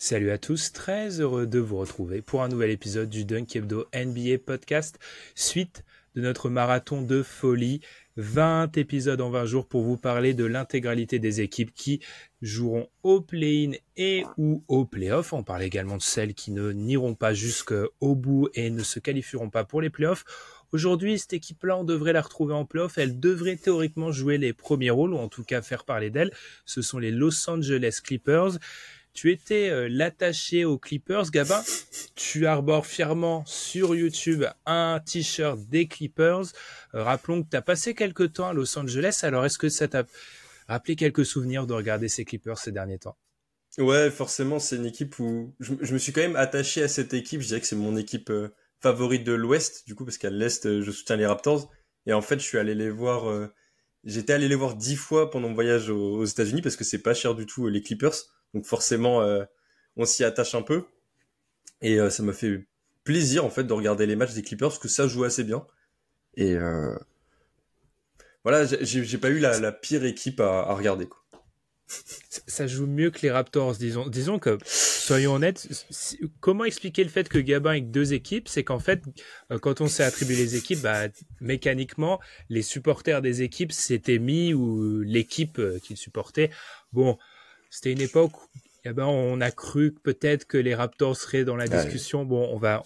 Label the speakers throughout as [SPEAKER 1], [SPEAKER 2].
[SPEAKER 1] Salut à tous, très heureux de vous retrouver pour un nouvel épisode du Dunk Hebdo NBA Podcast, suite de notre marathon de folie, 20 épisodes en 20 jours pour vous parler de l'intégralité des équipes qui joueront au play-in et ou au play-off. On parle également de celles qui n'iront pas jusqu'au bout et ne se qualifieront pas pour les play-offs. Aujourd'hui, cette équipe-là, on devrait la retrouver en play-off. Elle devrait théoriquement jouer les premiers rôles, ou en tout cas faire parler d'elle. Ce sont les Los Angeles Clippers. Tu étais l'attaché aux Clippers, Gabin. Tu arbores fièrement sur YouTube un t-shirt des Clippers. Rappelons que tu as passé quelques temps à Los Angeles. Alors, est-ce que ça t'a rappelé quelques souvenirs de regarder ces Clippers ces derniers temps?
[SPEAKER 2] Ouais, forcément, c'est une équipe où je me suis quand même attaché à cette équipe. Je dirais que c'est mon équipe favorite de l'Ouest, du coup, parce qu'à l'Est, je soutiens les Raptors. Et en fait, je suis allé les voir. J'étais allé les voir 10 fois pendant mon voyage aux États-Unis parce que c'est pas cher du tout les Clippers. Donc forcément, on s'y attache un peu. Et ça m'a fait plaisir en fait de regarder les matchs des Clippers parce que ça joue assez bien. Et voilà, j'ai pas eu la pire équipe à regarder, quoi.
[SPEAKER 1] Ça joue mieux que les Raptors, disons. Disons que, soyons honnêtes, comment expliquer le fait que Gabin ait deux équipes? C'est qu'en fait, quand on s'est attribué les équipes, mécaniquement, les supporters des équipes s'étaient mis, ou l'équipe qu'ils supportaient. Bon, c'était une époque où on a cru peut-être que les Raptors seraient dans la
[SPEAKER 2] Ouais.
[SPEAKER 1] discussion. Bon, on va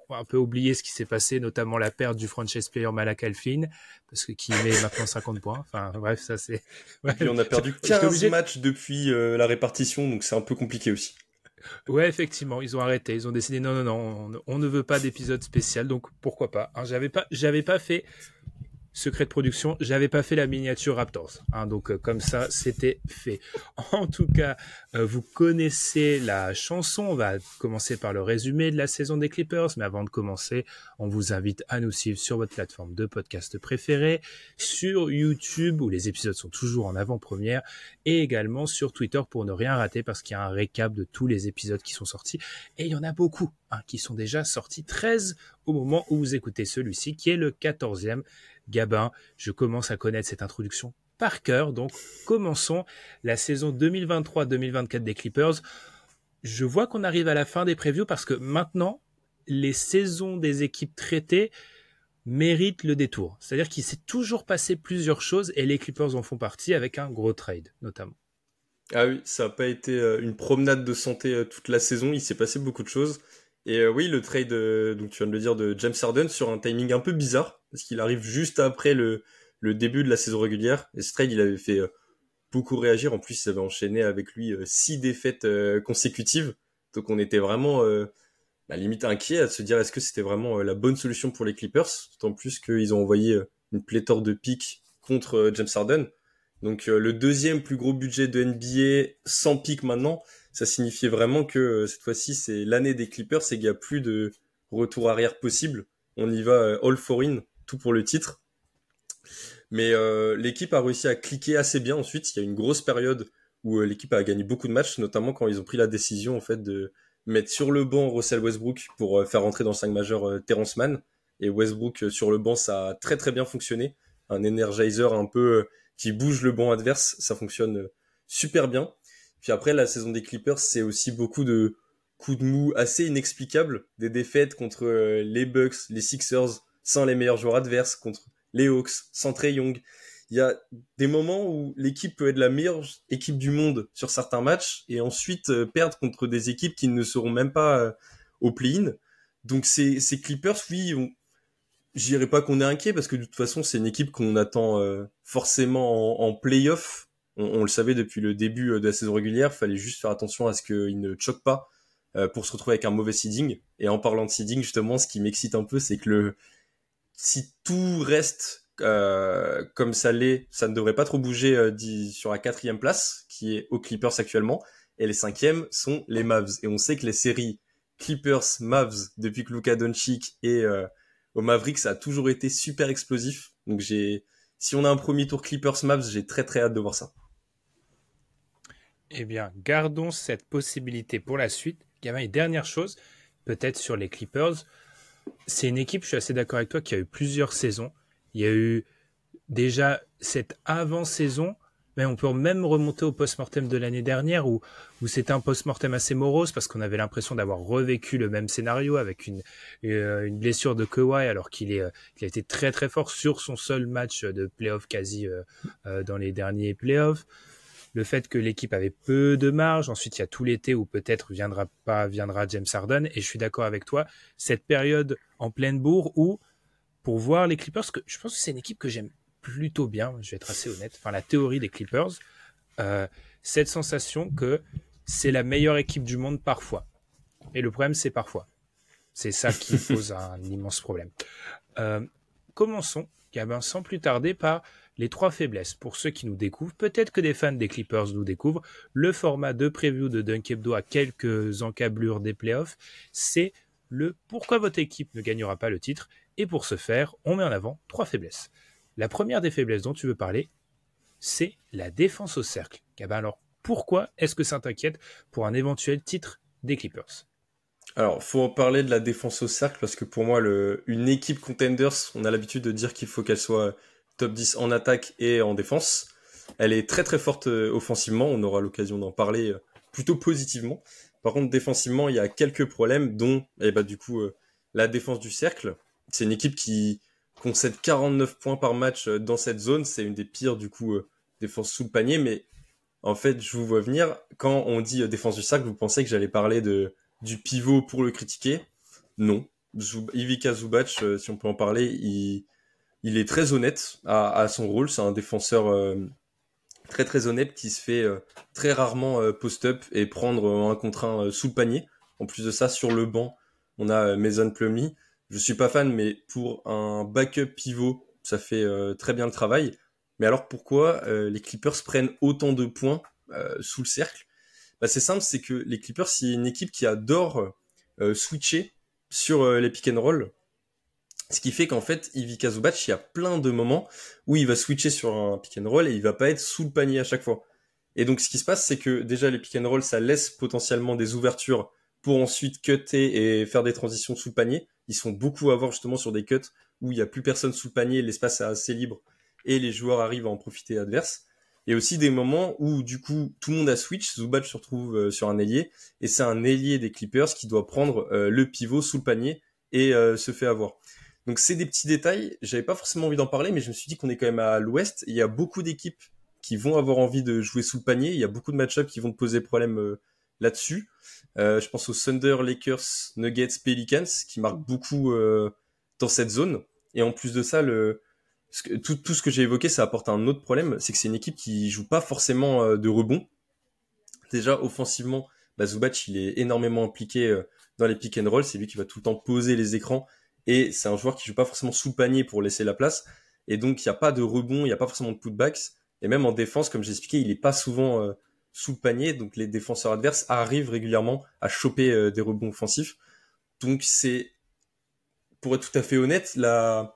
[SPEAKER 1] un peu oublier ce qui s'est passé, notamment la perte du franchise player Malak Alfin, parce que qui met maintenant 50 points. Enfin, bref, ça c'est...
[SPEAKER 2] Et
[SPEAKER 1] Ouais,
[SPEAKER 2] puis on a perdu
[SPEAKER 1] j'étais
[SPEAKER 2] 15
[SPEAKER 1] obligé de...
[SPEAKER 2] matchs depuis la répartition, donc c'est un peu compliqué aussi.
[SPEAKER 1] Ouais, effectivement, ils ont arrêté. Ils ont décidé non, on ne veut pas d'épisode spécial, donc pourquoi pas. Hein, j'avais pas fait secret de production, j'avais pas fait la miniature Raptors, hein, donc comme ça c'était fait. En tout cas, vous connaissez la chanson, on va commencer par le résumé de la saison des Clippers, mais avant de commencer, on vous invite à nous suivre sur votre plateforme de podcast préférée, sur YouTube où les épisodes sont toujours en avant-première, et également sur Twitter pour ne rien rater parce qu'il y a un récap de tous les épisodes qui sont sortis, et il y en a beaucoup hein, qui sont déjà sortis, 13 au moment où vous écoutez celui-ci, qui est le 14e. Gabin, je commence à connaître cette introduction par cœur, donc commençons la saison 2023-2024 des Clippers. Je vois qu'on arrive à la fin des previews parce que maintenant, les saisons des équipes traitées méritent le détour. C'est-à-dire qu'il s'est toujours passé plusieurs choses et les Clippers en font partie avec un gros trade, notamment.
[SPEAKER 2] Ah oui, ça a pas été une promenade de santé toute la saison, il s'est passé beaucoup de choses. Et oui, le trade, donc tu viens de le dire, de James Harden sur un timing un peu bizarre, parce qu'il arrive juste après le début de la saison régulière. Et ce trade, il avait fait beaucoup réagir. En plus, il avait enchaîné avec lui 6 défaites consécutives. Donc on était vraiment limite inquiet à se dire est-ce que c'était vraiment la bonne solution pour les Clippers, d'autant plus qu'ils ont envoyé une pléthore de picks contre James Harden. Donc le deuxième plus gros budget de NBA sans pick maintenant, ça signifiait vraiment que cette fois-ci c'est l'année des Clippers et qu'il n'y a plus de retour arrière possible. On y va all for in, tout pour le titre. Mais l'équipe a réussi à cliquer assez bien ensuite. Il y a une grosse période où l'équipe a gagné beaucoup de matchs, notamment quand ils ont pris la décision en fait de mettre sur le banc Russell Westbrook pour faire rentrer dans le 5 majeur Terrence Mann. Et Westbrook sur le banc, ça a très très bien fonctionné. Un energizer un peu qui bouge le banc adverse, ça fonctionne super bien. Puis après, la saison des Clippers, c'est aussi beaucoup de coups de mou assez inexplicables, des défaites contre les Bucks, les Sixers, sans les meilleurs joueurs adverses, contre les Hawks, sans Trae Young. Il y a des moments où l'équipe peut être la meilleure équipe du monde sur certains matchs et ensuite perdre contre des équipes qui ne seront même pas au play-in. Donc ces Clippers, oui, je dirais pas qu'on est inquiet parce que de toute façon c'est une équipe qu'on attend forcément en play-off. On le savait depuis le début de la saison régulière, fallait juste faire attention à ce qu'ils ne choquent pas pour se retrouver avec un mauvais seeding. Et en parlant de seeding, justement, ce qui m'excite un peu, c'est que si tout reste comme ça l'est, ça ne devrait pas trop bouger sur la 4e place, qui est aux Clippers actuellement, et les 5e sont les Mavs. Et on sait que les séries Clippers-Mavs, depuis que Luka Doncic est au Mavericks, ça a toujours été super explosif. Donc si on a un premier tour Clippers-Mavs, j'ai très très hâte de voir ça.
[SPEAKER 1] Eh bien, gardons cette possibilité pour la suite. Gavin, et dernière chose, peut-être sur les Clippers, c'est une équipe, je suis assez d'accord avec toi, qui a eu plusieurs saisons. Il y a eu déjà cette avant-saison mais on peut même remonter au post-mortem de l'année dernière où c'était un post-mortem assez morose parce qu'on avait l'impression d'avoir revécu le même scénario avec une blessure de Kawhi alors qu'il a été très très fort sur son seul match de playoff quasi dans les derniers playoffs. Le fait que l'équipe avait peu de marge, ensuite il y a tout l'été où peut-être viendra James Harden, et je suis d'accord avec toi, cette période en pleine bourre où, pour voir les Clippers, que je pense que c'est une équipe que j'aime plutôt bien, je vais être assez honnête, enfin la théorie des Clippers, cette sensation que c'est la meilleure équipe du monde parfois. Et le problème c'est parfois. C'est ça qui pose un immense problème. Commençons, sans plus tarder, par les 3 faiblesses. Pour ceux qui nous découvrent, peut-être que des fans des Clippers nous découvrent, le format de preview de Dunk Hebdo à quelques encablures des playoffs, c'est le pourquoi votre équipe ne gagnera pas le titre. Et pour ce faire, on met en avant 3 faiblesses. La première des faiblesses dont tu veux parler, c'est la défense au cercle. Alors, pourquoi est-ce que ça t'inquiète pour un éventuel titre des Clippers ?
[SPEAKER 2] Alors, faut en parler de la défense au cercle parce que pour moi, une équipe contenders, on a l'habitude de dire qu'il faut qu'elle soit top 10 en attaque et en défense. Elle est très très forte offensivement, on aura l'occasion d'en parler plutôt positivement. Par contre, défensivement, il y a quelques problèmes, dont la défense du cercle. C'est une équipe qui concède 49 points par match dans cette zone. C'est une des pires, défense sous le panier. Mais en fait, je vous vois venir. Quand on dit défense du cercle, vous pensez que j'allais parler du pivot pour le critiquer? Non. Ivica Zubac, si on peut en parler, il est très honnête à son rôle. C'est un défenseur très très honnête qui se fait très rarement post-up et prendre un contre un sous le panier. En plus de ça, sur le banc, on a Mason Plumlee. Je suis pas fan, mais pour un backup pivot, ça fait très bien le travail. Mais alors pourquoi les Clippers prennent autant de points sous le cercle? C'est simple, c'est que les Clippers, c'est une équipe qui adore switcher sur les pick and roll. Ce qui fait qu'en fait, Ivica Zubac, il y a plein de moments où il va switcher sur un pick and roll et il va pas être sous le panier à chaque fois. Et donc, ce qui se passe, c'est que déjà, les pick and roll, ça laisse potentiellement des ouvertures pour ensuite cutter et faire des transitions sous le panier. Ils sont beaucoup à avoir justement sur des cuts où il y a plus personne sous le panier, l'espace est assez libre et les joueurs arrivent à en profiter adverse. Et aussi des moments où, du coup, tout le monde a switch, Zubac se retrouve sur un ailier et c'est un ailier des Clippers qui doit prendre le pivot sous le panier et se fait avoir. Donc c'est des petits détails, j'avais pas forcément envie d'en parler, mais je me suis dit qu'on est quand même à l'ouest, il y a beaucoup d'équipes qui vont avoir envie de jouer sous le panier, il y a beaucoup de match-ups qui vont te poser problème là-dessus. Je pense aux Thunder, Lakers, Nuggets, Pelicans, qui marquent beaucoup dans cette zone. Et en plus de ça, tout ce que j'ai évoqué, ça apporte un autre problème, c'est que c'est une équipe qui joue pas forcément de rebond. Déjà, offensivement, Zubac, il est énormément impliqué dans les pick and roll, c'est lui qui va tout le temps poser les écrans, et c'est un joueur qui joue pas forcément sous le panier pour laisser la place, et donc il n'y a pas de rebond, il n'y a pas forcément de putbacks, et même en défense, comme j'ai expliqué, il est pas souvent sous le panier, donc les défenseurs adverses arrivent régulièrement à choper des rebonds offensifs. Donc c'est, pour être tout à fait honnête,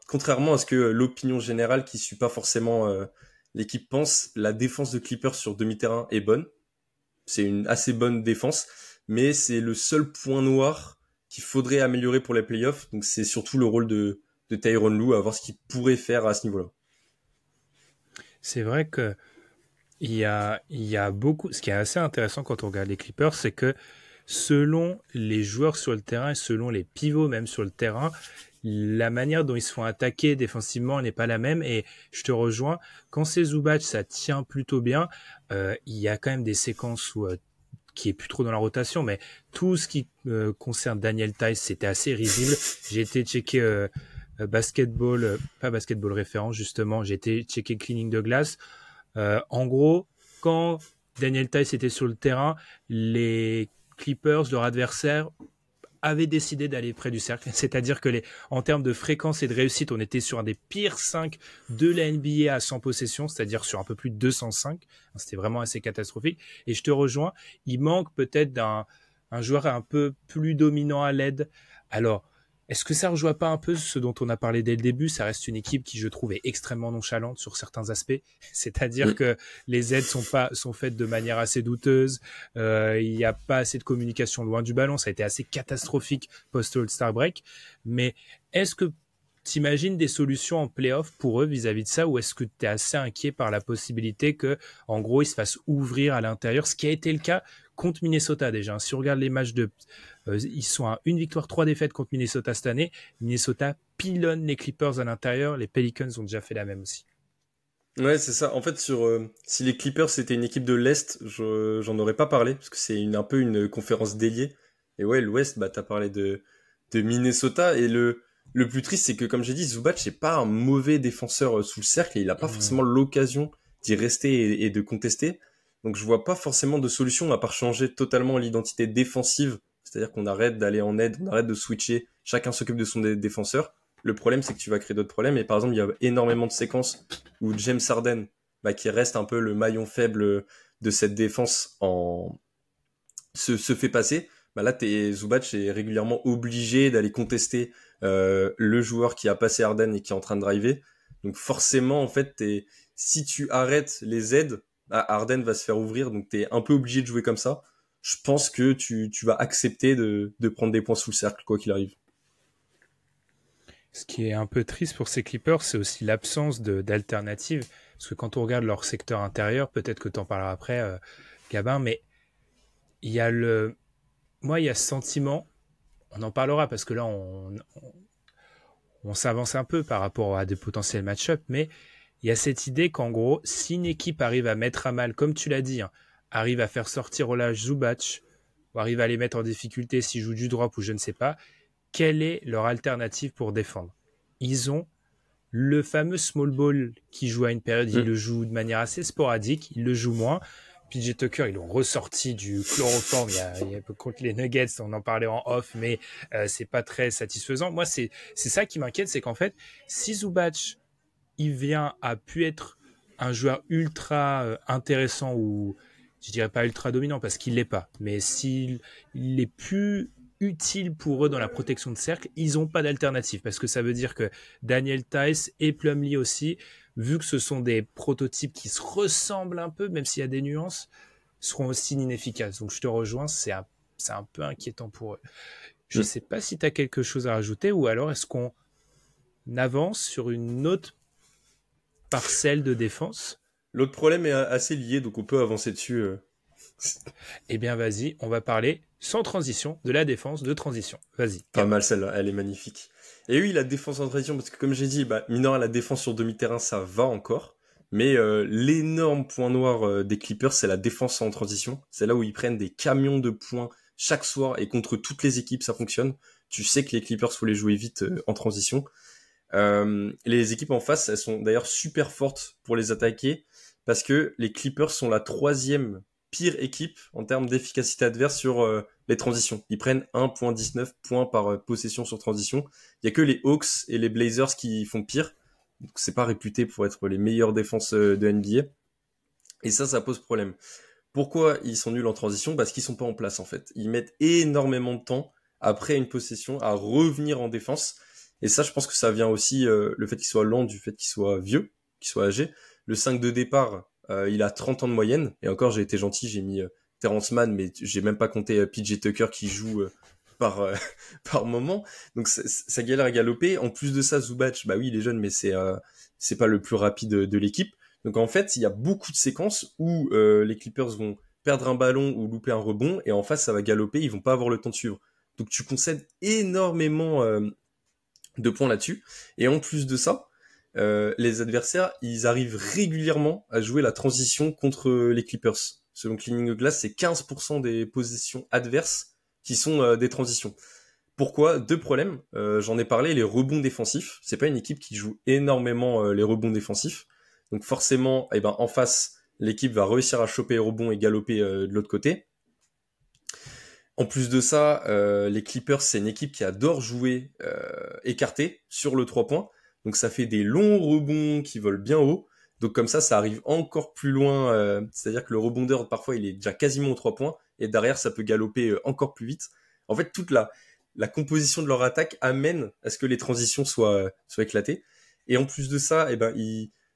[SPEAKER 2] contrairement à ce que l'opinion générale qui suit pas forcément l'équipe pense, la défense de Clippers sur demi-terrain est bonne. C'est une assez bonne défense, mais c'est le seul point noir qu'il faudrait améliorer pour les playoffs. Donc c'est surtout le rôle de Tyronn Lue, à voir ce qu'il pourrait faire à ce niveau-là.
[SPEAKER 1] C'est vrai que il y a beaucoup. Ce qui est assez intéressant quand on regarde les Clippers, c'est que selon les joueurs sur le terrain et selon les pivots même sur le terrain, la manière dont ils se font attaquer défensivement n'est pas la même. Et je te rejoins. Quand c'est Zubac, ça tient plutôt bien. Il y a quand même des séquences où qui est plus trop dans la rotation, mais tout ce qui concerne Daniel Theis, c'était assez risible. J'ai été checker pas basketball référence justement. J'ai été checker cleaning de glace. En gros, quand Daniel Theis était sur le terrain, les Clippers, leur adversaire, avaient décidé d'aller près du cercle. C'est-à-dire que en termes de fréquence et de réussite, on était sur un des pires 5 de la NBA à 100 possessions, c'est-à-dire sur un peu plus de 205. C'était vraiment assez catastrophique. Et je te rejoins, il manque peut-être un joueur un peu plus dominant à l'aide. Alors, est-ce que ça rejoint pas un peu ce dont on a parlé dès le début? Ça reste une équipe qui, je trouve, est extrêmement nonchalante sur certains aspects. C'est-à-dire que les aides sont faites de manière assez douteuse. Il n'y a pas assez de communication loin du ballon. Ça a été assez catastrophique post-All-Star Break. Mais est-ce que t'imagines des solutions en playoff pour eux vis-à-vis de ça, ou est-ce que tu es assez inquiet par la possibilité que, en gros, ils se fassent ouvrir à l'intérieur, ce qui a été le cas contre Minnesota déjà. Si on regarde les matchs ils sont à 1 victoire, 3 défaites contre Minnesota cette année. Minnesota pilonne les Clippers à l'intérieur. Les Pelicans ont déjà fait la même aussi.
[SPEAKER 2] Ouais, c'est ça. En fait, si les Clippers c'était une équipe de l'Est, j'en aurais pas parlé, parce que c'est un peu une conférence déliée. Et ouais, l'Ouest, bah, t'as parlé de Minnesota, et le plus triste, c'est que, comme j'ai dit, Zubac, c'est pas un mauvais défenseur sous le cercle, et il a pas forcément l'occasion d'y rester et de contester. Donc, je vois pas forcément de solution, à part changer totalement l'identité défensive. C'est-à-dire qu'on arrête d'aller en aide, on arrête de switcher, chacun s'occupe de son défenseur. Le problème, c'est que tu vas créer d'autres problèmes. Et par exemple, il y a énormément de séquences où James Harden, bah, qui reste un peu le maillon faible de cette défense, se fait passer. Bah là, Zubac est régulièrement obligé d'aller contester le joueur qui a passé Harden et qui est en train de driver. Donc forcément, en fait, si tu arrêtes les aides, bah, Harden va se faire ouvrir. Donc t'es un peu obligé de jouer comme ça. Je pense que tu vas accepter de prendre des points sous le cercle, quoi qu'il arrive.
[SPEAKER 1] Ce qui est un peu triste pour ces Clippers, c'est aussi l'absence d'alternatives. Parce que quand on regarde leur secteur intérieur, peut-être que tu en parleras après, Gabin, mais il y a moi, il y a ce sentiment, on en parlera parce que là, on s'avance un peu par rapport à des potentiels match-up, mais il y a cette idée qu'en gros, si une équipe arrive à mettre à mal, comme tu l'as dit, hein, arrive à faire sortir au large Zubac, ou arrive à les mettre en difficulté s'ils jouent du drop ou je ne sais pas, quelle est leur alternative pour défendre? Ils ont le fameux small ball qui joue à une période, ils le jouent de manière assez sporadique, ils le jouent moins. PJ Tucker, ils l'ont ressorti du chloroforme contre les Nuggets, on en parlait en off, mais c'est pas très satisfaisant. Moi, c'est ça qui m'inquiète, c'est qu'en fait, si Zubac, il vient à pu être un joueur ultra intéressant, ou je dirais pas ultra dominant parce qu'il l'est pas, mais s'il est plus utile pour eux dans la protection de cercle, ils n'ont pas d'alternative, parce que ça veut dire que Daniel Theis et Plumlee aussi, vu que ce sont des prototypes qui se ressemblent un peu, même s'il y a des nuances, seront aussi inefficaces. Donc je te rejoins, c'est un peu inquiétant pour eux. Je ne sais pas si tu as quelque chose à rajouter, ou alors est-ce qu'on avance sur une autre parcelle de défense?
[SPEAKER 2] L'autre problème est assez lié, donc on peut avancer dessus.
[SPEAKER 1] Eh bien, vas-y, on va parler sans transition de la défense de transition. Vas-y.
[SPEAKER 2] Pas mal celle-là, elle est magnifique. Et oui, la défense en transition, parce que comme j'ai dit, bah, mine de rien, la défense sur demi-terrain, ça va encore. Mais l'énorme point noir des Clippers, c'est la défense en transition. C'est là où ils prennent des camions de points chaque soir, et contre toutes les équipes, ça fonctionne. Tu sais que les Clippers, faut les jouer vite en transition. Les équipes en face, elles sont d'ailleurs super fortes pour les attaquer, parce que les Clippers sont la 3e pire équipe en termes d'efficacité adverse sur les transitions. Ils prennent 1.19 points par possession sur transition. Il y a que les Hawks et les Blazers qui font pire. Donc c'est pas réputé pour être les meilleures défenses de NBA. Et ça pose problème. Pourquoi ils sont nuls en transition? Parce qu'ils sont pas en place en fait. Ils mettent énormément de temps après une possession à revenir en défense. Et ça, je pense que ça vient aussi le fait qu'ils soient lents, du fait qu'ils soient vieux, qu'ils soient âgés. Le 5 de départ, il a 30 ans de moyenne. Et encore, j'ai été gentil, j'ai mis Terrence Mann, mais j'ai même pas compté PJ Tucker qui joue par par moment. Donc ça galère à galoper. En plus de ça, Zubac, bah oui, il est jeune, mais c'est pas le plus rapide de l'équipe. Donc en fait, il y a beaucoup de séquences où les Clippers vont perdre un ballon ou louper un rebond, et en face, ça va galoper, ils vont pas avoir le temps de suivre. Donc tu concèdes énormément de points là-dessus. Et en plus de ça, les adversaires, ils arrivent régulièrement à jouer la transition contre les Clippers. Selon Cleaning the Glass, c'est 15% des possessions adverses qui sont des transitions. Pourquoi? 2 problèmes. J'en ai parlé, les rebonds défensifs. C'est pas une équipe qui joue énormément les rebonds défensifs. Donc forcément, eh ben, en face, l'équipe va réussir à choper les rebonds et galoper de l'autre côté. En plus de ça, les Clippers, c'est une équipe qui adore jouer écarté sur le 3 points. Donc ça fait des longs rebonds qui volent bien haut. Donc comme ça arrive encore plus loin. C'est-à-dire que le rebondeur, parfois, il est déjà quasiment aux 3 points. Et derrière, ça peut galoper encore plus vite. En fait, toute la composition de leur attaque amène à ce que les transitions soient éclatées. Et en plus de ça, eh ben,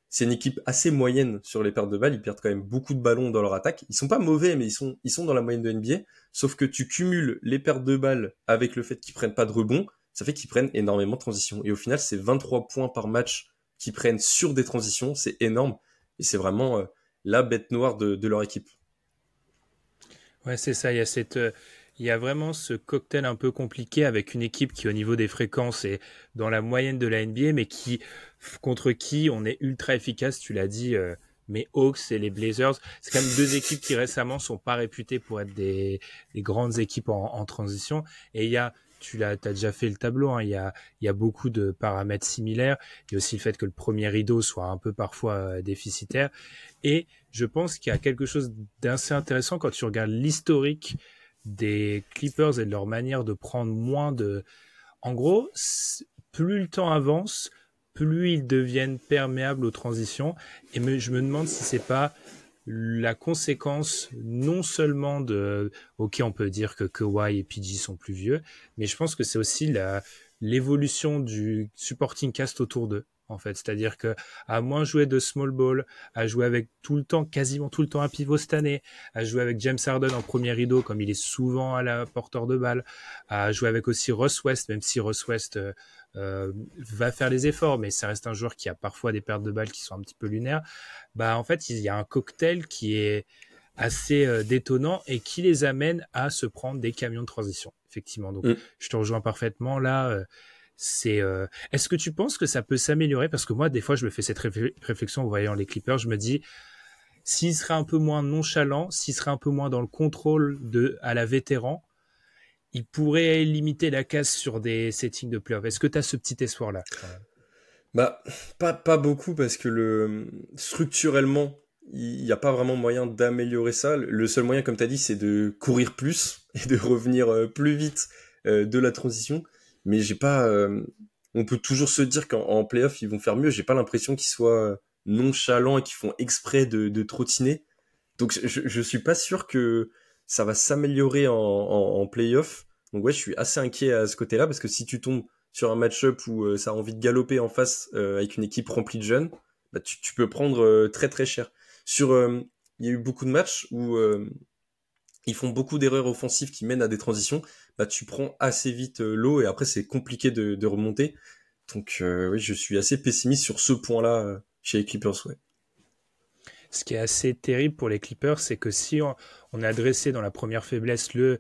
[SPEAKER 2] c'est une équipe assez moyenne sur les pertes de balles. Ils perdent quand même beaucoup de ballons dans leur attaque. Ils sont pas mauvais, mais ils sont dans la moyenne de NBA. Sauf que tu cumules les pertes de balles avec le fait qu'ils prennent pas de rebond. ça fait qu'ils prennent énormément de transitions. Et au final, c'est 23 points par match qu'ils prennent sur des transitions, c'est énorme. Et c'est vraiment la bête noire de leur équipe.
[SPEAKER 1] Ouais, c'est ça. Il y a vraiment ce cocktail un peu compliqué avec une équipe qui, au niveau des fréquences, est dans la moyenne de la NBA, mais contre qui on est ultra efficace. Tu l'as dit, mais Hawks et les Blazers, c'est quand même deux équipes qui récemment sont pas réputées pour être des grandes équipes en transition. Et t'as déjà fait le tableau, hein, il y a beaucoup de paramètres similaires. Il y a aussi le fait que le premier rideau soit un peu parfois déficitaire. Et je pense qu'il y a quelque chose d'assez intéressant quand tu regardes l'historique des Clippers et de leur manière de prendre moins de... En gros, plus le temps avance, plus ils deviennent perméables aux transitions. Et je me demande si c'est pas la conséquence non seulement ok, on peut dire que Kawhi et PG sont plus vieux, mais je pense que c'est aussi l'évolution du supporting cast autour d'eux. En fait, c'est-à-dire que à moins jouer de small ball, à jouer avec quasiment tout le temps un pivot cette année, à jouer avec James Harden en premier rideau comme il est souvent à la porteur de balle, à jouer avec aussi Russ West, même si Russ West va faire les efforts, mais ça reste un joueur qui a parfois des pertes de balles qui sont un petit peu lunaires. Bah en fait, il y a un cocktail qui est assez détonnant et qui les amène à se prendre des camions de transition. Effectivement, donc je te rejoins parfaitement là. Est-ce que tu penses que ça peut s'améliorer? Parce que moi, des fois, je me fais cette réflexion en voyant les Clippers. Je me dis, s'ils seraient un peu moins nonchalants, s'ils seraient un peu moins dans le contrôle à la vétéran, ils pourraient limiter la casse sur des settings de playoff. Est-ce que tu as ce petit espoir-là?
[SPEAKER 2] Bah, pas beaucoup parce que structurellement, il n'y a pas vraiment moyen d'améliorer ça. Le seul moyen, comme tu as dit, c'est de courir plus et de revenir plus vite de la transition. Mais j'ai pas. On peut toujours se dire qu'en playoff, ils vont faire mieux. J'ai pas l'impression qu'ils soient nonchalants et qu'ils font exprès de trottiner. Donc je suis pas sûr que ça va s'améliorer en playoff. Donc ouais, je suis assez inquiet à ce côté-là parce que si tu tombes sur un match-up où ça a envie de galoper en face avec une équipe remplie de jeunes, bah tu peux prendre très très cher. Il y a eu beaucoup de matchs où ils font beaucoup d'erreurs offensives qui mènent à des transitions, bah tu prends assez vite l'eau et après c'est compliqué de remonter. Donc oui, je suis assez pessimiste sur ce point-là chez les Clippers, ouais.
[SPEAKER 1] Ce qui est assez terrible pour les Clippers, c'est que si on a dressé dans la première faiblesse le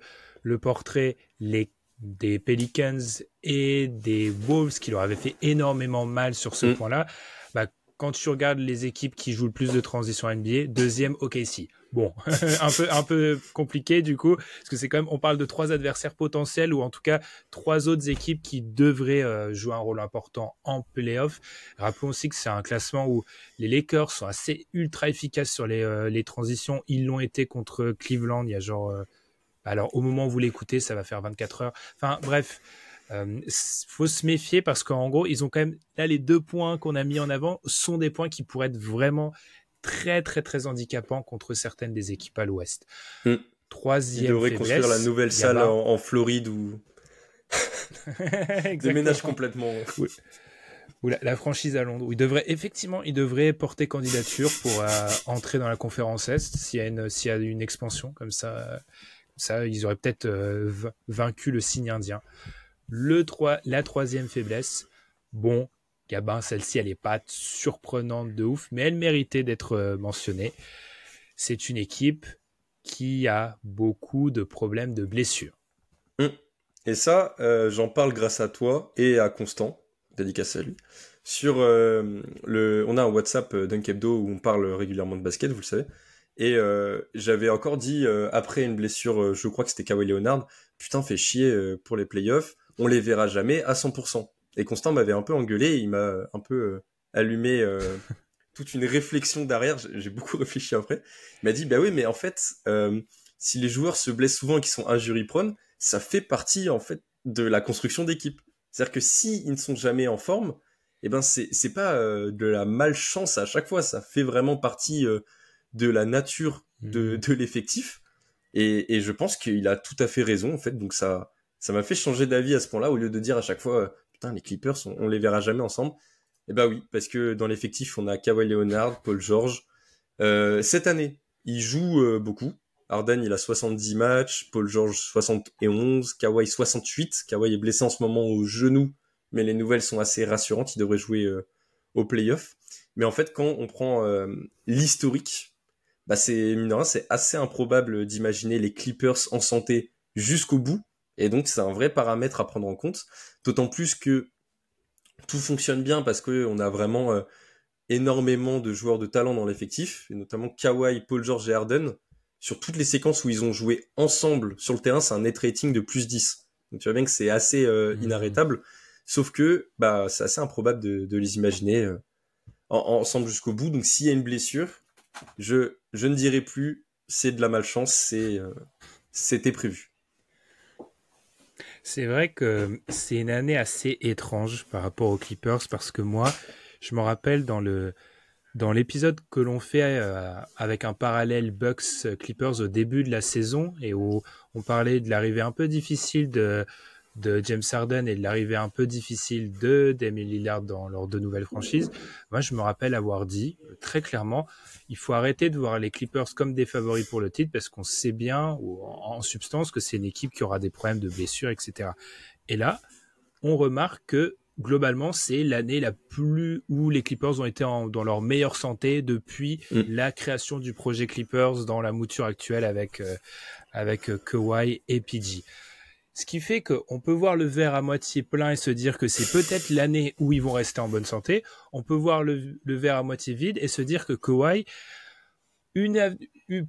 [SPEAKER 1] portrait des Pelicans et des Wolves qui leur avaient fait énormément mal sur ce point-là, bah, quand tu regardes les équipes qui jouent le plus de transition NBA, deuxième OKC. Bon, un peu compliqué du coup, parce que c'est quand même, on parle de 3 adversaires potentiels ou en tout cas 3 autres équipes qui devraient jouer un rôle important en playoff. Rappelons aussi que c'est un classement où les Lakers sont assez ultra efficaces sur les transitions. Ils l'ont été contre Cleveland il y a alors au moment où vous l'écoutez, ça va faire 24 heures. Enfin bref, faut se méfier parce qu'en gros, ils ont quand même là les 2 points qu'on a mis en avant sont des points qui pourraient être vraiment très très très handicapants contre certaines des équipes à l'Ouest. Troisième
[SPEAKER 2] ils devraient
[SPEAKER 1] faiblesse,
[SPEAKER 2] construire la nouvelle salle en Floride ou déménage complètement.
[SPEAKER 1] Oui. Ou la franchise à Londres, où ils devraient porter candidature pour entrer dans la conférence Est s'il y a une expansion comme ça. Ils auraient peut-être vaincu le signe indien. La troisième faiblesse, bon, Gabin, celle-ci, elle n'est pas surprenante de ouf, mais elle méritait d'être mentionnée. C'est une équipe qui a beaucoup de problèmes de blessures.
[SPEAKER 2] Et ça, j'en parle grâce à toi et à Constant, dédicace à lui. On a un WhatsApp Dunk Hebdo où on parle régulièrement de basket, vous le savez. Et j'avais encore dit, après une blessure, je crois que c'était Kawhi Leonard, putain, fait chier pour les playoffs, on les verra jamais à 100%. Et Constant m'avait un peu engueulé, et il m'a un peu allumé toute une réflexion derrière, j'ai beaucoup réfléchi après. Il m'a dit, bah oui, mais en fait, si les joueurs se blessent souvent et qu'ils sont injury-prone, ça fait partie, en fait, de la construction d'équipe. C'est-à-dire que s'ils ne sont jamais en forme, eh ben c'est pas de la malchance à chaque fois, ça fait vraiment partie de la nature de l'effectif. Et je pense qu'il a tout à fait raison, en fait. Donc ça m'a fait changer d'avis à ce point-là, au lieu de dire à chaque fois, putain, les Clippers, on les verra jamais ensemble. Eh ben oui, parce que dans l'effectif, on a Kawhi Leonard, Paul George. Cette année, il joue beaucoup. Harden, il a 70 matchs, Paul George 71, Kawhi 68. Kawhi est blessé en ce moment au genou, mais les nouvelles sont assez rassurantes, il devrait jouer au playoff. Mais en fait, quand on prend l'historique, bah c'est mine de rien, c'est assez improbable d'imaginer les Clippers en santé jusqu'au bout, et donc c'est un vrai paramètre à prendre en compte, d'autant plus que tout fonctionne bien parce que on a vraiment énormément de joueurs de talent dans l'effectif, et notamment Kawhi, Paul George et Harden. Sur toutes les séquences où ils ont joué ensemble sur le terrain, c'est un net rating de plus 10. Donc tu vois bien que c'est assez inarrêtable, sauf que bah c'est assez improbable de les imaginer ensemble jusqu'au bout. Donc s'il y a une blessure, je ne dirai plus c'est de la malchance, c'était prévu.
[SPEAKER 1] C'est vrai que c'est une année assez étrange par rapport aux Clippers parce que moi, je me rappelle dans l'épisode que l'on fait avec un parallèle Bucks-Clippers au début de la saison et où on parlait de l'arrivée un peu difficile de James Harden et de l'arrivée un peu difficile de Damian Lillard dans leurs deux nouvelles franchises, moi je me rappelle avoir dit très clairement, il faut arrêter de voir les Clippers comme des favoris pour le titre parce qu'on sait bien en substance que c'est une équipe qui aura des problèmes de blessures, etc. Et là, on remarque que globalement, c'est l'année la plus où les Clippers ont été dans leur meilleure santé depuis la création du projet Clippers dans la mouture actuelle avec Kawhi et PG. Ce qui fait qu'on peut voir le verre à moitié plein et se dire que c'est peut-être l'année où ils vont rester en bonne santé. On peut voir le verre à moitié vide et se dire que Kawhi,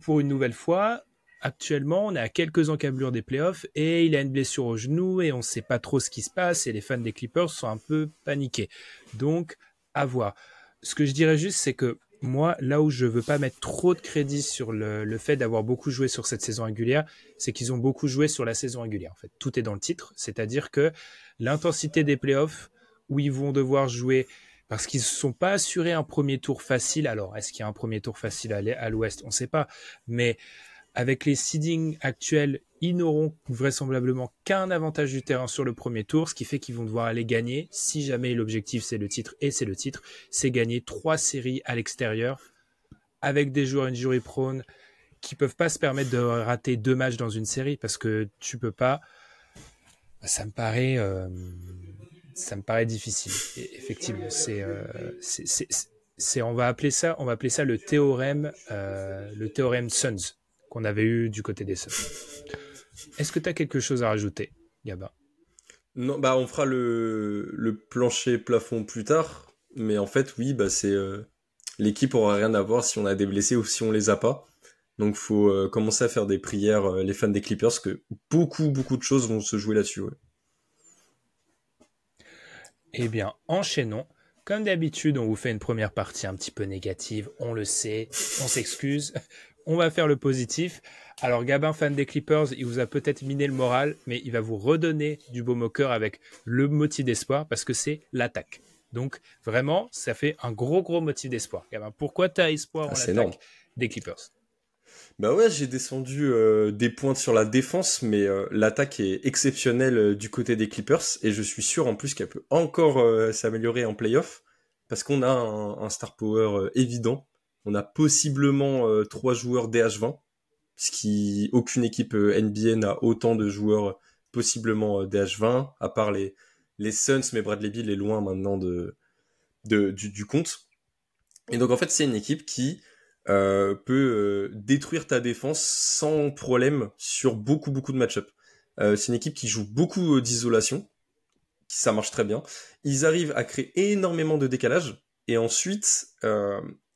[SPEAKER 1] pour une nouvelle fois, actuellement, on est à quelques encablures des playoffs et il a une blessure au genou et on ne sait pas trop ce qui se passe et les fans des Clippers sont un peu paniqués. Donc, à voir. Ce que je dirais juste, c'est que moi, là où je veux pas mettre trop de crédit sur le fait d'avoir beaucoup joué sur cette saison régulière, c'est qu'ils ont beaucoup joué sur la saison régulière. En fait, tout est dans le titre. C'est-à-dire que l'intensité des playoffs, où ils vont devoir jouer parce qu'ils ne se sont pas assurés un premier tour facile. Alors, est-ce qu'il y a un premier tour facile à l'Ouest? On ne sait pas. Mais avec les seedings actuels, ils n'auront vraisemblablement qu'un avantage du terrain sur le premier tour, ce qui fait qu'ils vont devoir aller gagner, si jamais l'objectif c'est le titre, et c'est le titre, c'est gagner 3 séries à l'extérieur, avec des joueurs injury prone, qui peuvent pas se permettre de rater 2 matchs dans une série, parce que tu peux pas, ça me paraît difficile. Et effectivement, on va appeler ça le théorème Suns qu'on avait eu du côté des Suns. Est-ce que tu as quelque chose à rajouter, Gabin?
[SPEAKER 2] Non, bah on fera le plancher plafond plus tard, mais en fait oui, bah c'est l'équipe aura rien à voir si on a des blessés ou si on les a pas. Donc faut commencer à faire des prières les fans des Clippers que beaucoup de choses vont se jouer là-dessus. Ouais.
[SPEAKER 1] Eh bien, enchaînons. Comme d'habitude, on vous fait une première partie un petit peu négative, on le sait, on s'excuse. On va faire le positif. Alors, Gabin, fan des Clippers, il vous a peut-être miné le moral, mais il va vous redonner du baume au cœur avec le motif d'espoir parce que c'est l'attaque. Donc, vraiment, ça fait un gros motif d'espoir. Gabin, pourquoi tu as espoir en l'attaque énorme. Des Clippers?
[SPEAKER 2] Bah ouais, j'ai descendu des points sur la défense, mais l'attaque est exceptionnelle du côté des Clippers, et je suis sûr en plus qu'elle peut encore s'améliorer en playoff, parce qu'on a un star power évident. On a possiblement 3 joueurs DH20, ce qui aucune équipe NBA n'a autant de joueurs possiblement DH20, à part les Suns, mais Bradley Beal est loin maintenant du compte. Et donc en fait c'est une équipe qui peut détruire ta défense sans problème sur beaucoup de match-up. C'est une équipe qui joue beaucoup d'isolation, ça marche très bien. Ils arrivent à créer énormément de décalage, et ensuite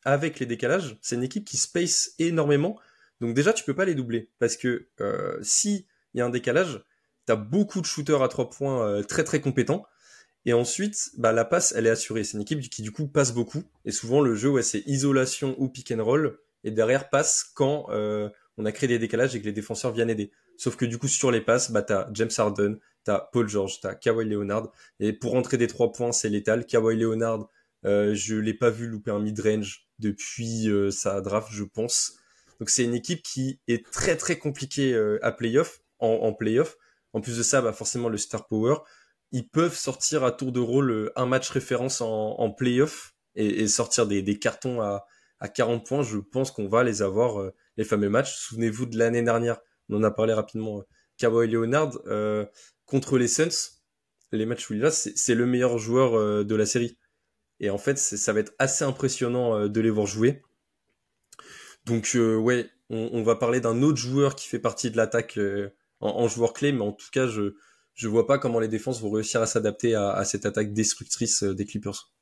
[SPEAKER 2] avec les décalages, c'est une équipe qui space énormément. Donc déjà, tu peux pas les doubler, parce que si il y a un décalage, t'as beaucoup de shooters à 3 points très compétents, et ensuite, bah, la passe, elle est assurée. C'est une équipe qui du coup passe beaucoup, et souvent le jeu, ouais, c'est isolation ou pick and roll, et derrière passe quand on a créé des décalages et que les défenseurs viennent aider. Sauf que du coup, sur les passes, bah, t'as James Harden, t'as Paul George, t'as Kawhi Leonard, et pour rentrer des 3 points, c'est létal. Kawhi Leonard, je l'ai pas vu louper un mid-range depuis sa draft, je pense. Donc c'est une équipe qui est très compliquée à playoff, en playoff. En plus de ça, bah forcément le star power. Ils peuvent sortir à tour de rôle un match référence en playoff et sortir des cartons à 40 points. Je pense qu'on va les avoir les fameux matchs. Souvenez-vous de l'année dernière, on en a parlé rapidement, Kawhi Leonard contre les Suns. Les matchs où il va, c'est le meilleur joueur de la série. Et en fait, ça va être assez impressionnant de les voir jouer. Donc ouais, on va parler d'un autre joueur qui fait partie de l'attaque en joueur clé, mais en tout cas, je vois pas comment les défenses vont réussir à s'adapter à cette attaque destructrice des Clippers.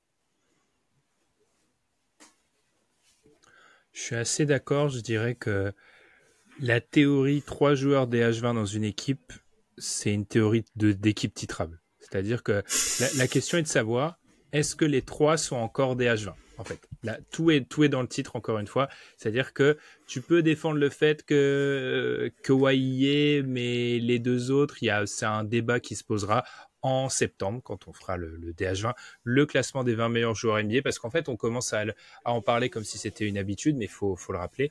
[SPEAKER 1] Je suis assez d'accord, je dirais que la théorie 3 joueurs DH20 dans une équipe, c'est une théorie d'équipe titrable. C'est-à-dire que la question est de savoir, est-ce que les 3 sont encore DH20 en fait? Là, tout est dans le titre, encore une fois. C'est-à-dire que tu peux défendre le fait que Kawhi y est, mais les deux autres, c'est un débat qui se posera en septembre, quand on fera le DH20, le classement des 20 meilleurs joueurs NBA, parce qu'en fait, on commence à en parler comme si c'était une habitude, mais il faut le rappeler.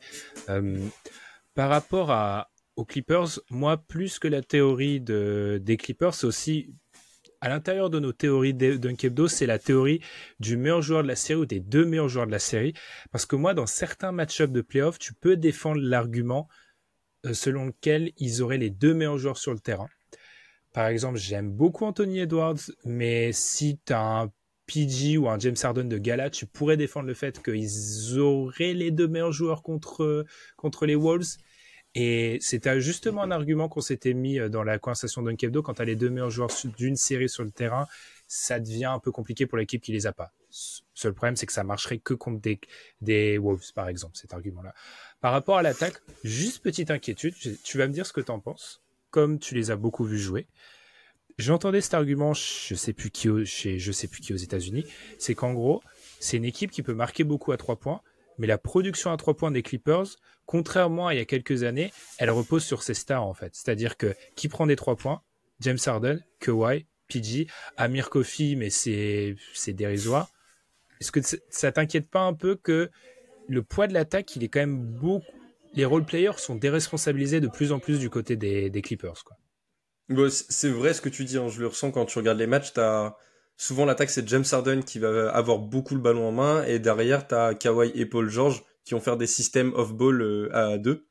[SPEAKER 1] Par rapport aux Clippers, moi, plus que la théorie des Clippers, c'est aussi, à l'intérieur de nos théories d'Unkebdo, c'est la théorie du meilleur joueur de la série ou des deux meilleurs joueurs de la série. Parce que moi, dans certains match-ups de playoff, tu peux défendre l'argument selon lequel ils auraient les deux meilleurs joueurs sur le terrain. Par exemple, j'aime beaucoup Anthony Edwards, mais si tu as un PG ou un James Harden de gala, tu pourrais défendre le fait qu'ils auraient les deux meilleurs joueurs contre les Wolves. Et c'était justement un argument qu'on s'était mis dans la conversation d'Unkebdo. Quand tu as les deux meilleurs joueurs d'une série sur le terrain, ça devient un peu compliqué pour l'équipe qui les a pas. Seul problème, c'est que ça marcherait que contre des Wolves, par exemple, cet argument-là. Par rapport à l'attaque, juste petite inquiétude, tu vas me dire ce que tu en penses, comme tu les as beaucoup vus jouer. J'entendais cet argument, je sais plus qui aux États-Unis, c'est qu'en gros, c'est une équipe qui peut marquer beaucoup à 3 points, mais la production à 3 points des Clippers, contrairement à il y a quelques années, elle repose sur ses stars en fait. C'est-à-dire que qui prend des 3 points? James Harden, Kawhi, PG, Amir Kofi, mais c'est dérisoire. Est-ce que ça t'inquiète pas un peu que le poids de l'attaque, il est quand même beaucoup... Les role-players sont déresponsabilisés de plus en plus du côté des Clippers, quoi.
[SPEAKER 2] Bon, c'est vrai ce que tu dis, hein, je le ressens quand tu regardes les matchs, souvent l'attaque c'est James Harden qui va avoir beaucoup le ballon en main, et derrière t'as Kawhi et Paul George qui vont faire des systèmes off-ball à deux,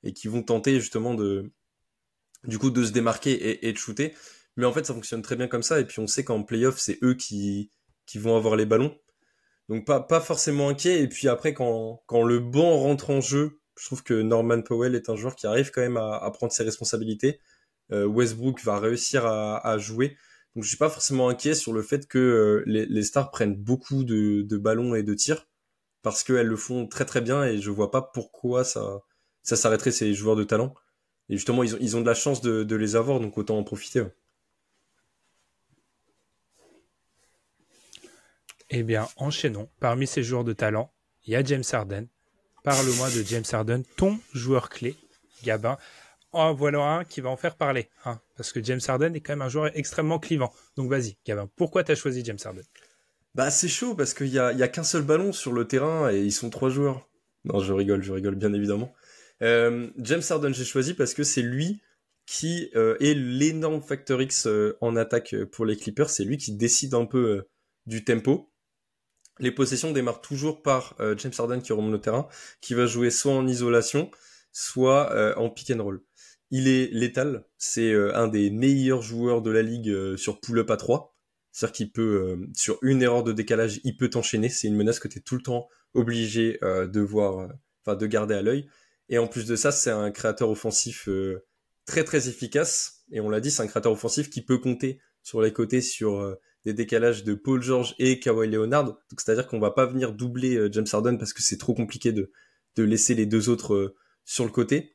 [SPEAKER 2] et qui vont tenter justement du coup de se démarquer et de shooter. Mais en fait ça fonctionne très bien comme ça, et puis on sait qu'en playoff c'est eux qui vont avoir les ballons. Donc pas forcément inquiet, et puis après quand le banc rentre en jeu, je trouve que Norman Powell est un joueur qui arrive quand même à prendre ses responsabilités. Westbrook va réussir à jouer. Donc je suis pas forcément inquiet sur le fait que les stars prennent beaucoup de ballons et de tirs, parce qu'elles le font très très bien, et je vois pas pourquoi ça s'arrêterait, ces joueurs de talent. Et justement, ils ont de la chance de les avoir, donc autant en profiter. Ouais.
[SPEAKER 1] Eh bien, enchaînons. Parmi ces joueurs de talent, il y a James Harden. Parle-moi de James Harden, ton joueur clé, Gabin. Oh, voilà un qui va en faire parler, hein, parce que James Harden est quand même un joueur extrêmement clivant. Donc vas-y, Gabin, pourquoi t'as choisi James Harden?
[SPEAKER 2] Bah c'est chaud parce qu'il y a qu'un seul ballon sur le terrain et ils sont trois joueurs. Non, je rigole bien évidemment. James Harden j'ai choisi parce que c'est lui qui est l'énorme facteur X en attaque pour les Clippers. C'est lui qui décide un peu du tempo. Les possessions démarrent toujours par James Harden qui remonte le terrain, qui va jouer soit en isolation, soit en pick and roll. Il est létal, c'est un des meilleurs joueurs de la ligue sur pull-up à 3. C'est-à-dire qu'il peut, sur une erreur de décalage, il peut t'enchaîner. C'est une menace que tu es tout le temps obligé de voir, de garder à l'œil. Et en plus de ça, c'est un créateur offensif très très efficace. Et on l'a dit, c'est un créateur offensif qui peut compter sur les côtés sur des décalages de Paul George et Kawhi Leonard. Donc c'est-à-dire qu'on va pas venir doubler James Harden parce que c'est trop compliqué de laisser les deux autres sur le côté.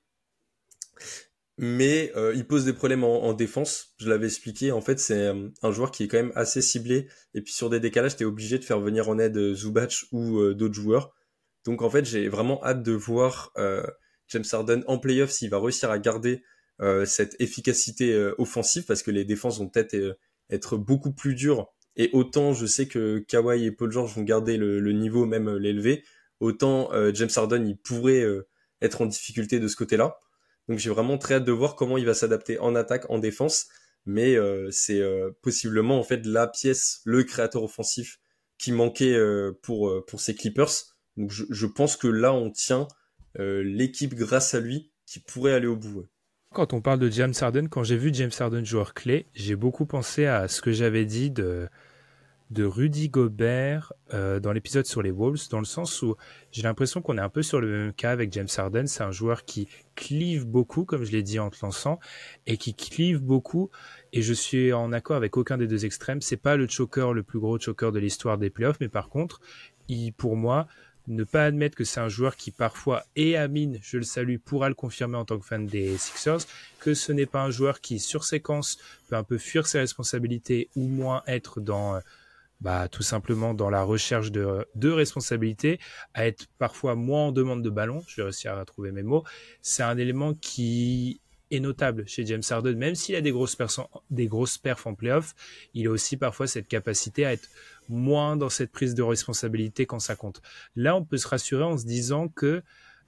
[SPEAKER 2] Mais il pose des problèmes en défense. Je l'avais expliqué. En fait, c'est un joueur qui est quand même assez ciblé. Et puis sur des décalages, t'es obligé de faire venir en aide Zubac ou d'autres joueurs. Donc en fait, j'ai vraiment hâte de voir James Harden en playoff s'il va réussir à garder cette efficacité offensive, parce que les défenses vont peut-être être beaucoup plus dures. Et autant je sais que Kawhi et Paul George vont garder le niveau, même l'élever, autant James Harden il pourrait être en difficulté de ce côté-là. Donc j'ai vraiment très hâte de voir comment il va s'adapter en attaque, en défense. Mais c'est possiblement en fait la pièce, le créateur offensif qui manquait pour ces Clippers. Donc je pense que là on tient l'équipe grâce à lui qui pourrait aller au bout. Ouais.
[SPEAKER 1] Quand on parle de James Harden, quand j'ai vu James Harden joueur clé, j'ai beaucoup pensé à ce que j'avais dit de Rudy Gobert dans l'épisode sur les Wolves, dans le sens où j'ai l'impression qu'on est un peu sur le même cas avec James Harden. C'est un joueur qui clive beaucoup, comme je l'ai dit en te lançant, et qui clive beaucoup, et je suis en accord avec aucun des deux extrêmes. C'est pas le choker, le plus gros choker de l'histoire des playoffs, mais par contre, pour moi, ne pas admettre que c'est un joueur qui parfois, et Amine, je le salue, pourra le confirmer en tant que fan des Sixers, que ce n'est pas un joueur qui, sur séquence, peut un peu fuir ses responsabilités ou moins être dans... tout simplement dans la recherche de responsabilité, à être parfois moins en demande de ballon, je vais réussir à trouver mes mots, c'est un élément qui est notable chez James Harden, même s'il a des grosses perfs en playoff, il a aussi parfois cette capacité à être moins dans cette prise de responsabilité quand ça compte. Là, on peut se rassurer en se disant que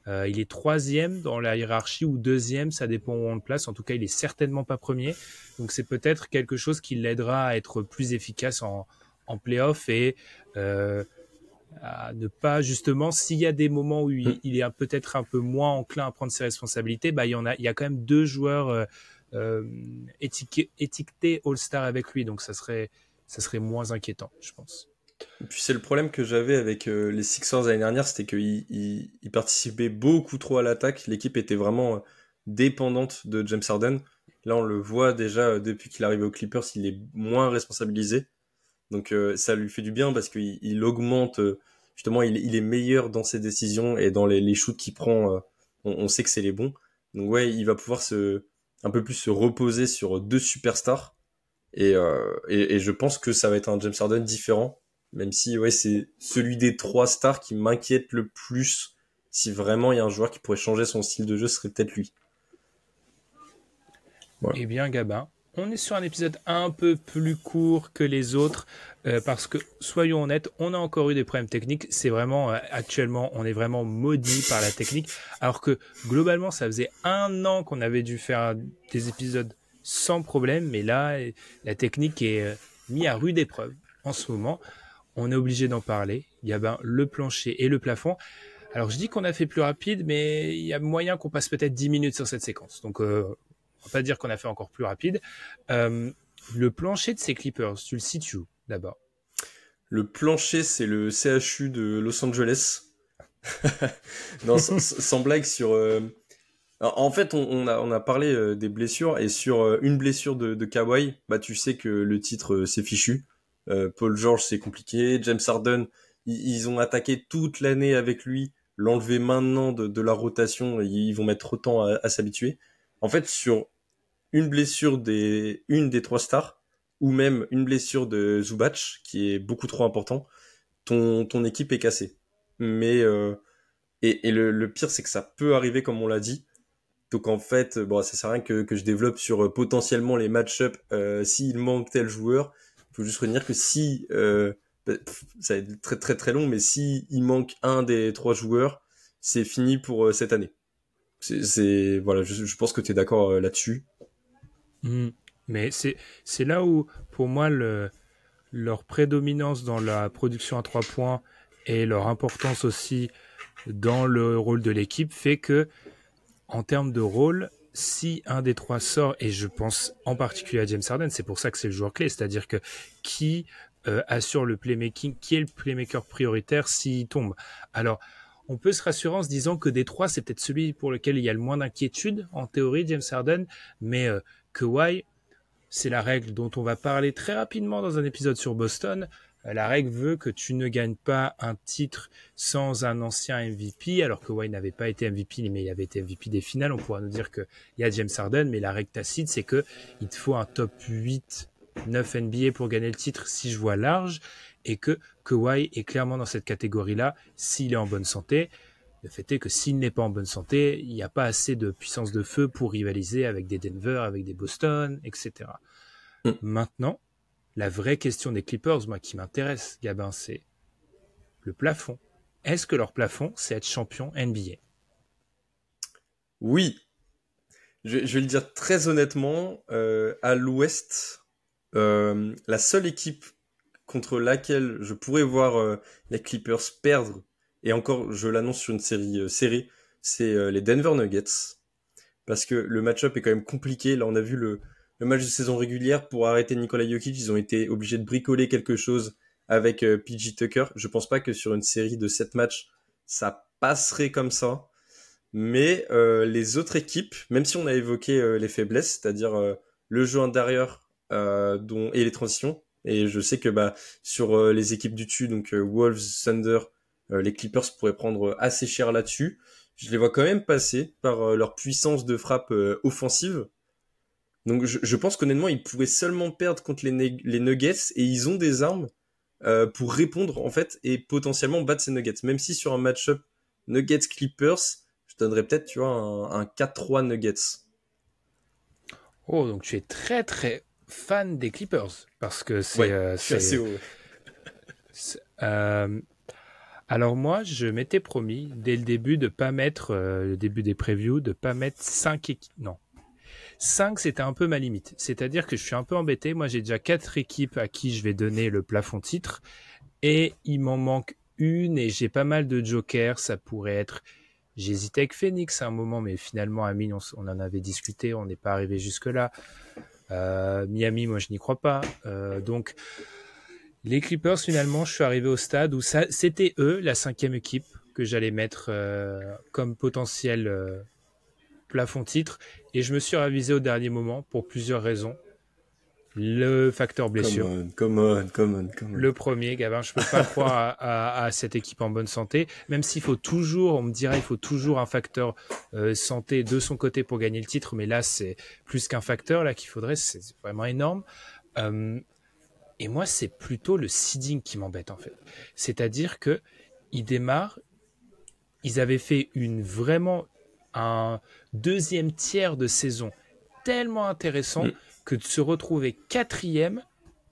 [SPEAKER 1] il est 3e dans la hiérarchie ou 2e, ça dépend où on le place. En tout cas, il est certainement pas premier. Donc, c'est peut-être quelque chose qui l'aidera à être plus efficace en play-off et à ne pas, justement, s'il y a des moments où il est peut-être un peu moins enclin à prendre ses responsabilités, il y a quand même 2 joueurs étiquetés All-Star avec lui, donc ça serait moins inquiétant, je pense.
[SPEAKER 2] Et puis c'est le problème que j'avais avec les Sixers l'année dernière, c'était qu'ils participaient beaucoup trop à l'attaque, l'équipe était vraiment dépendante de James Harden. Là on le voit déjà depuis qu'il est arrivé aux Clippers, il est moins responsabilisé. Donc ça lui fait du bien parce qu'il augmente, justement il est meilleur dans ses décisions et dans les shoots qu'il prend, on sait que c'est les bons. Donc ouais, il va pouvoir un peu plus se reposer sur 2 superstars et je pense que ça va être un James Harden différent, même si ouais c'est celui des 3 stars qui m'inquiète le plus. Si vraiment il y a un joueur qui pourrait changer son style de jeu, ce serait peut-être lui.
[SPEAKER 1] Voilà. Eh bien Gabin, on est sur un épisode un peu plus court que les autres parce que, soyons honnêtes, on a encore eu des problèmes techniques. C'est vraiment, actuellement, on est vraiment maudit par la technique. Alors que, globalement, ça faisait 1 an qu'on avait dû faire des épisodes sans problème. Mais là, la technique est mise à rude épreuve en ce moment. On est obligé d'en parler. Il y a le plancher et le plafond. Alors, je dis qu'on a fait plus rapide, mais il y a moyen qu'on passe peut-être 10 minutes sur cette séquence. Donc, on va pas dire qu'on a fait encore plus rapide. Le plancher de ces Clippers, tu le situes où, d'abord?
[SPEAKER 2] Le plancher, c'est le CHU de Los Angeles. Non, sans blague sur... Alors, en fait, on a parlé des blessures, et sur une blessure de Kawhi, tu sais que le titre, c'est fichu. Paul George, c'est compliqué. James Harden, ils ont attaqué toute l'année avec lui. L'enlever maintenant de la rotation, ils vont mettre autant à s'habituer. En fait, sur une blessure une des 3 stars, ou même une blessure de Zubac, qui est beaucoup trop important, ton équipe est cassée. Mais et le pire, c'est que ça peut arriver, comme on l'a dit. Donc en fait, ça sert à rien que je développe sur potentiellement les match-up s'il manque tel joueur. Il faut juste retenir que si ça va être très très très long, mais si il manque un des 3 joueurs, c'est fini pour cette année. Voilà, je pense que tu es d'accord là-dessus.
[SPEAKER 1] Mais c'est là où, pour moi, leur prédominance dans la production à 3 points et leur importance aussi dans le rôle de l'équipe fait que, en termes de rôle, si un des 3 sort, et je pense en particulier à James Harden, c'est pour ça que c'est le joueur clé, c'est-à-dire que qui assure le playmaking, qui est le playmaker prioritaire s'il tombe. Alors, on peut se rassurer en se disant que des 3, c'est peut-être celui pour lequel il y a le moins d'inquiétude, en théorie, James Harden, mais Kawhi, c'est la règle dont on va parler très rapidement dans un épisode sur Boston. La règle veut que tu ne gagnes pas un titre sans un ancien MVP, alors que Kawhi n'avait pas été MVP, mais il avait été MVP des finales. On pourra nous dire qu'il y a James Harden, mais la règle tacite, c'est que il te faut un top 8, 9 NBA pour gagner le titre si je vois large, et que Kawhi est clairement dans cette catégorie-là s'il est en bonne santé. Le fait est que s'il n'est pas en bonne santé, il n'y a pas assez de puissance de feu pour rivaliser avec des Denver, avec des Boston, etc. Maintenant, la vraie question des Clippers, moi, qui m'intéresse, Gabin, c'est le plafond. Est-ce que leur plafond, c'est être champion NBA?
[SPEAKER 2] Oui. Je vais le dire très honnêtement, à l'Ouest, la seule équipe contre laquelle je pourrais voir les Clippers perdre, et encore, je l'annonce sur une série serrée, c'est les Denver Nuggets. Parce que le match-up est quand même compliqué. Là, on a vu le match de saison régulière. Pour arrêter Nikola Jokic, ils ont été obligés de bricoler quelque chose avec PJ Tucker. Je pense pas que sur une série de 7 matchs, ça passerait comme ça. Mais les autres équipes, même si on a évoqué les faiblesses, c'est-à-dire le jeu intérieur et les transitions, et je sais que sur les équipes du dessus, donc Wolves, Thunder, les Clippers pourraient prendre assez cher là-dessus. Je les vois quand même passer par leur puissance de frappe offensive. Donc je pense qu'honnêtement, ils pourraient seulement perdre contre les Nuggets, et ils ont des armes pour répondre en fait et potentiellement battre ces Nuggets. Même si sur un match-up Nuggets-Clippers, je donnerais peut-être, tu vois, un 4-3 Nuggets.
[SPEAKER 1] Oh, donc tu es très très fan des Clippers parce que c'est.
[SPEAKER 2] Ouais, je suis assez haut.
[SPEAKER 1] Alors moi, je m'étais promis dès le début de pas mettre le début des previews, de pas mettre 5 équipes. Non, 5 c'était un peu ma limite. C'est-à-dire que je suis un peu embêté. Moi, j'ai déjà 4 équipes à qui je vais donner le plafond titre et il m'en manque une et j'ai pas mal de jokers. Ça pourrait être. J'hésitais avec Phoenix à un moment, mais finalement, Amine, on en avait discuté, on n'est pas arrivé jusque-là. Miami, moi, je n'y crois pas. Donc, les Clippers, finalement, je suis arrivé au stade où c'était eux, la 5e équipe, que j'allais mettre comme potentiel plafond titre. Et je me suis ravisé au dernier moment pour plusieurs raisons. Le facteur blessure.
[SPEAKER 2] Come on.
[SPEAKER 1] Le premier, Gavin, je peux pas croire à cette équipe en bonne santé, même s'il faut toujours, on me dira, il faut toujours un facteur santé de son côté pour gagner le titre, mais là, c'est plus qu'un facteur là qu'il faudrait, c'est vraiment énorme. Et moi, c'est plutôt le seeding qui m'embête en fait. C'est-à-dire que ils démarrent, ils avaient fait vraiment un deuxième tiers de saison tellement intéressant que de se retrouver 4e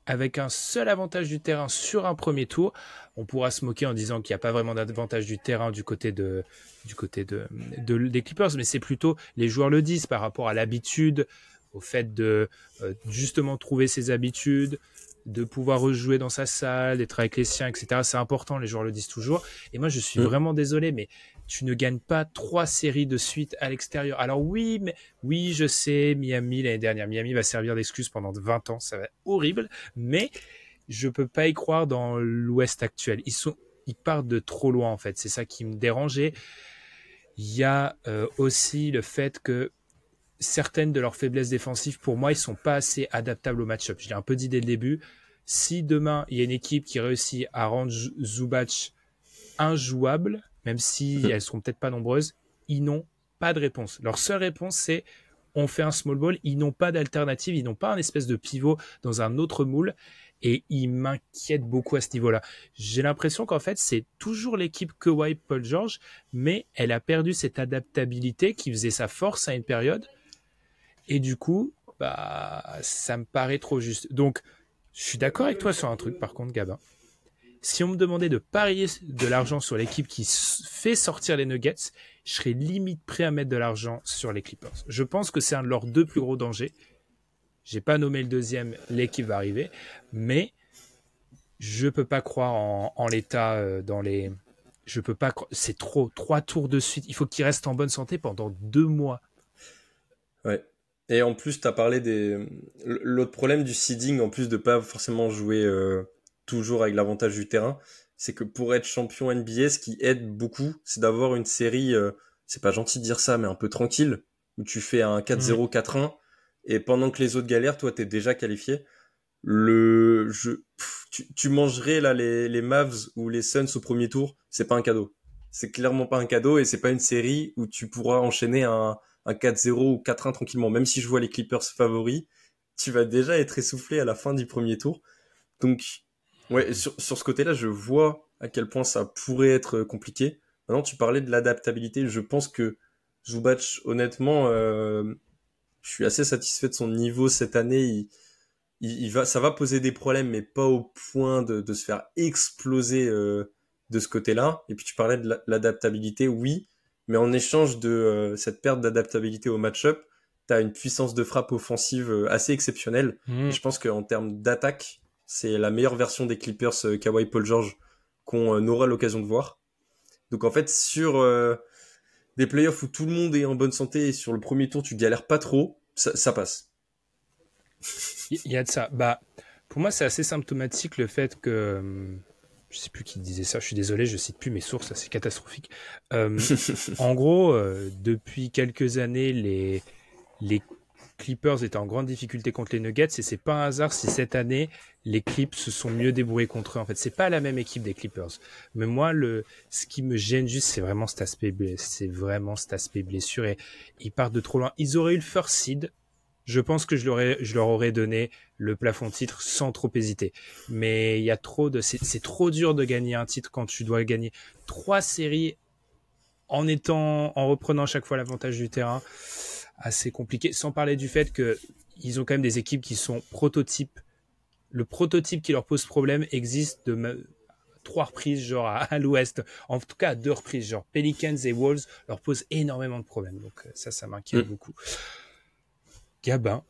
[SPEAKER 1] avec un seul avantage du terrain sur un premier tour. On pourra se moquer en disant qu'il n'y a pas vraiment d'avantage du terrain du côté des Clippers, mais c'est plutôt, les joueurs le disent, par rapport à l'habitude, au fait de justement trouver ses habitudes, de pouvoir rejouer dans sa salle, d'être avec les siens, etc. C'est important, les joueurs le disent toujours. Et moi, je suis vraiment désolé, mais tu ne gagnes pas 3 séries de suite à l'extérieur. Alors oui, je sais, Miami l'année dernière, Miami va servir d'excuse pendant 20 ans, ça va être horrible, mais je peux pas y croire dans l'Ouest actuel. Ils partent de trop loin en fait, c'est ça qui me dérangeait. Il y a aussi le fait que certaines de leurs faiblesses défensives, pour moi, ils sont pas assez adaptables au match-up. Je l'ai un peu dit dès le début. Si demain, il y a une équipe qui réussit à rendre Zubac injouable, même si elles seront peut-être pas nombreuses, ils n'ont pas de réponse. Leur seule réponse, c'est on fait un small ball. Ils n'ont pas d'alternative. Ils n'ont pas un espèce de pivot dans un autre moule. Et ils m'inquiètent beaucoup à ce niveau-là. J'ai l'impression qu'en fait, c'est toujours l'équipe Kawhi Paul George, mais elle a perdu cette adaptabilité qui faisait sa force à une période. Et du coup, ça me paraît trop juste. Donc, je suis d'accord avec toi sur un truc, par contre, Gabin. Si on me demandait de parier de l'argent sur l'équipe qui fait sortir les Nuggets, je serais limite prêt à mettre de l'argent sur les Clippers. Je pense que c'est un de leurs 2 plus gros dangers. J'ai pas nommé le deuxième, l'équipe va arriver, mais je peux pas croire en l'état dans les. Je peux pas. C'est trop. 3 tours de suite. Il faut qu'il reste en bonne santé pendant 2 mois.
[SPEAKER 2] Ouais. Et en plus, tu as parlé l'autre problème du seeding, en plus de pas forcément jouer toujours avec l'avantage du terrain, c'est que pour être champion NBA, ce qui aide beaucoup, c'est d'avoir une série, c'est pas gentil de dire ça, mais un peu tranquille, où tu fais un 4-0, 4-1, et pendant que les autres galèrent, toi, t'es déjà qualifié. Tu mangerais là les Mavs ou les Suns au premier tour, c'est pas un cadeau. C'est clairement pas un cadeau, et c'est pas une série où tu pourras enchaîner un 4-0 ou 4-1 tranquillement. Même si je vois les Clippers favoris, tu vas déjà être essoufflé à la fin du premier tour. Donc, ouais, sur ce côté-là, je vois à quel point ça pourrait être compliqué. Maintenant, tu parlais de l'adaptabilité. Je pense que Zubac, honnêtement, je suis assez satisfait de son niveau cette année. Ça va poser des problèmes, mais pas au point de se faire exploser de ce côté-là. Et puis tu parlais de l'adaptabilité, oui, mais en échange de cette perte d'adaptabilité au match-up, tu as une puissance de frappe offensive assez exceptionnelle. Et je pense qu'en termes d'attaque, c'est la meilleure version des Clippers Kawhi Paul George qu'on aura l'occasion de voir. Donc en fait, sur des playoffs où tout le monde est en bonne santé et sur le premier tour tu galères pas trop, ça passe.
[SPEAKER 1] Il y a de ça. Bah, pour moi, c'est assez symptomatique le fait que, je sais plus qui disait ça, je suis désolé, je cite plus mes sources, là, c'est catastrophique. En gros, depuis quelques années, les Clippers étaient en grande difficulté contre les Nuggets et c'est pas un hasard si cette année les Clips se sont mieux débrouillés contre eux. En fait, c'est pas la même équipe des Clippers. Mais moi, ce qui me gêne juste, c'est vraiment cet aspect blessure et ils partent de trop loin. Ils auraient eu le first seed. Je pense que je leur aurais donné le plafond titre sans trop hésiter. Mais il y a c'est trop dur de gagner un titre quand tu dois gagner 3 séries en reprenant à chaque fois l'avantage du terrain. Assez compliqué. Sans parler du fait que ils ont quand même des équipes qui sont prototypes. Le prototype qui leur pose problème existe de 3 reprises, genre à l'ouest. En tout cas, à 2 reprises, genre Pelicans et Wolves leur posent énormément de problèmes. Donc ça m'inquiète beaucoup. Gabin,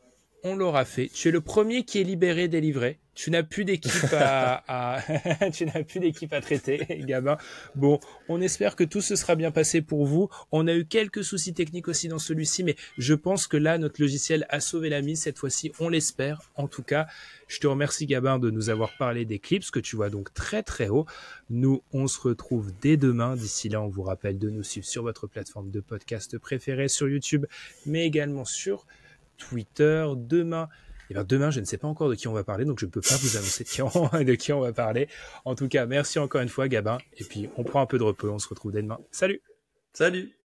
[SPEAKER 1] on l'aura fait. Tu es le premier qui est libéré, délivré. Tu n'as plus d'équipe tu n'as plus d'équipe à traiter, Gabin. Bon, on espère que tout se sera bien passé pour vous. On a eu quelques soucis techniques aussi dans celui-ci, mais je pense que là, notre logiciel a sauvé la mise cette fois-ci. On l'espère. En tout cas, je te remercie, Gabin, de nous avoir parlé des clips, que tu vois donc très très haut. Nous, on se retrouve dès demain. D'ici là, on vous rappelle de nous suivre sur votre plateforme de podcast préférée, sur YouTube, mais également sur Twitter. Demain, je ne sais pas encore de qui on va parler, donc je ne peux pas vous annoncer de qui on va parler. En tout cas, merci encore une fois, Gabin. Et puis, on prend un peu de repos. On se retrouve dès demain. Salut!
[SPEAKER 2] Salut!